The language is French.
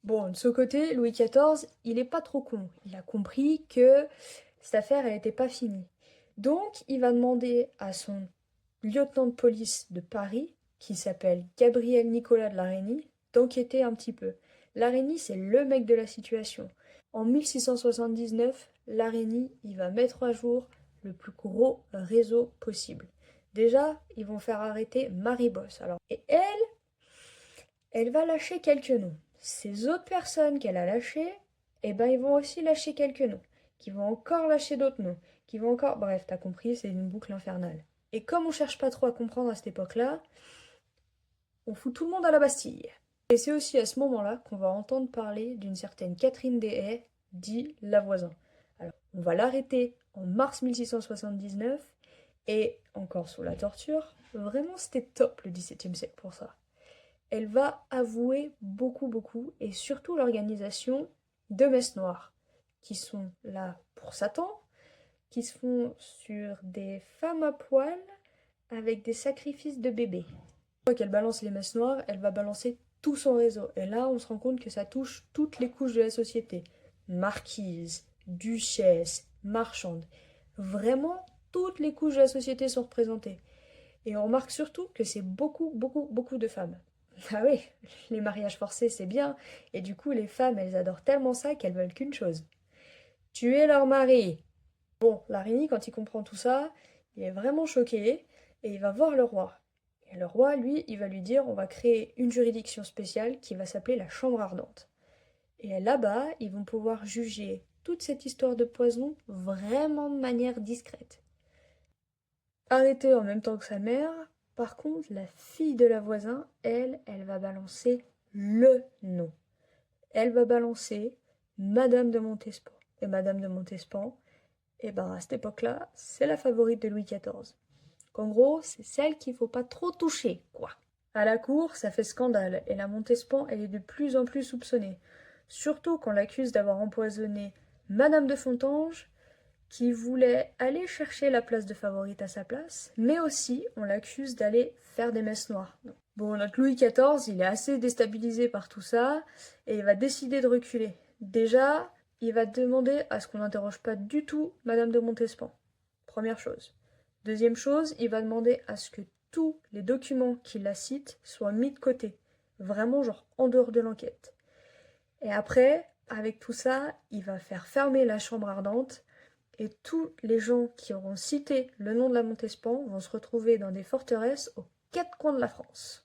Bon, de ce côté, Louis XIV, il est pas trop con. Il a compris que cette affaire, elle n'était pas finie. Donc, il va demander à son lieutenant de police de Paris, qui s'appelle Gabriel Nicolas de Larénie, d'enquêter un petit peu. Larénie, c'est le mec de la situation. En 1679, Larénie, il va mettre à jour le plus gros réseau possible. Déjà, ils vont faire arrêter Marie Bosse. Alors, et elle va lâcher quelques noms. Ces autres personnes qu'elle a lâchées, eh ben, ils vont aussi lâcher quelques noms, qui vont encore lâcher d'autres noms, qui vont encore... Bref, t'as compris, c'est une boucle infernale. Et comme on cherche pas trop à comprendre à cette époque-là, on fout tout le monde à la Bastille. Et c'est aussi à ce moment-là qu'on va entendre parler d'une certaine Catherine des Haies, dit Lavoisin. Alors, on va l'arrêter en mars 1679, et encore sous la torture, vraiment c'était top le XVIIe siècle pour ça. Elle va avouer beaucoup, beaucoup, et surtout l'organisation de messes noires, qui sont là pour Satan, qui se font sur des femmes à poil avec des sacrifices de bébés. Une fois qu'elle balance les messes noires, elle va balancer tout son réseau. Et là, on se rend compte que ça touche toutes les couches de la société. Marquise, duchesse, marchande. Vraiment, toutes les couches de la société sont représentées. Et on remarque surtout que c'est beaucoup, beaucoup, beaucoup de femmes. Ah oui, les mariages forcés, c'est bien. Et du coup, les femmes, elles adorent tellement ça qu'elles veulent qu'une chose. Tuer leur mari. Bon, Larini, quand il comprend tout ça, il est vraiment choqué et il va voir le roi. Et le roi, lui, il va lui dire, on va créer une juridiction spéciale qui va s'appeler la Chambre ardente. Et là-bas, ils vont pouvoir juger toute cette histoire de poison vraiment de manière discrète. Arrêtée en même temps que sa mère, par contre, la fille de la voisine, elle va balancer le nom. Elle va balancer Madame de Montespan. Et Madame de Montespan, et ben à cette époque-là, c'est la favorite de Louis XIV. En gros, c'est celle qu'il faut pas trop toucher, quoi. À la cour, ça fait scandale, et la Montespan, elle est de plus en plus soupçonnée. Surtout qu'on l'accuse d'avoir empoisonné Madame de Fontanges, qui voulait aller chercher la place de favorite à sa place, mais aussi on l'accuse d'aller faire des messes noires. Bon, notre Louis XIV, il est assez déstabilisé par tout ça, et il va décider de reculer. Déjà, il va demander à ce qu'on n'interroge pas du tout Madame de Montespan. Première chose. Deuxième chose, il va demander à ce que tous les documents qui la citent soient mis de côté. Vraiment, genre, en dehors de l'enquête. Et après, avec tout ça, il va faire fermer la chambre ardente et tous les gens qui auront cité le nom de la Montespan vont se retrouver dans des forteresses aux quatre coins de la France.